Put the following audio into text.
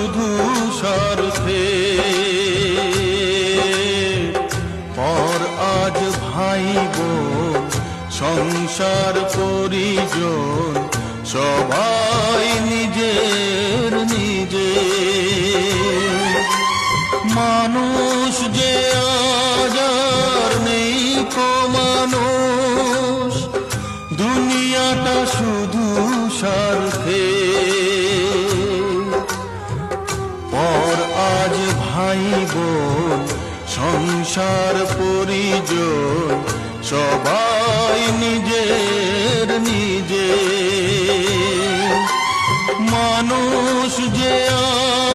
শুধু স্বার্থে। পর আজ ভাই বোন সংসার পরিজন সবাই নিজের নিজে। মানুষ যে আজ আর নেই কো মানুষ, দুনিয়াটা শুধু স্বার্থে। পর আজ ভাই বোন সংসার পরিজন সবাই নিজের নিজে। মানুষ যে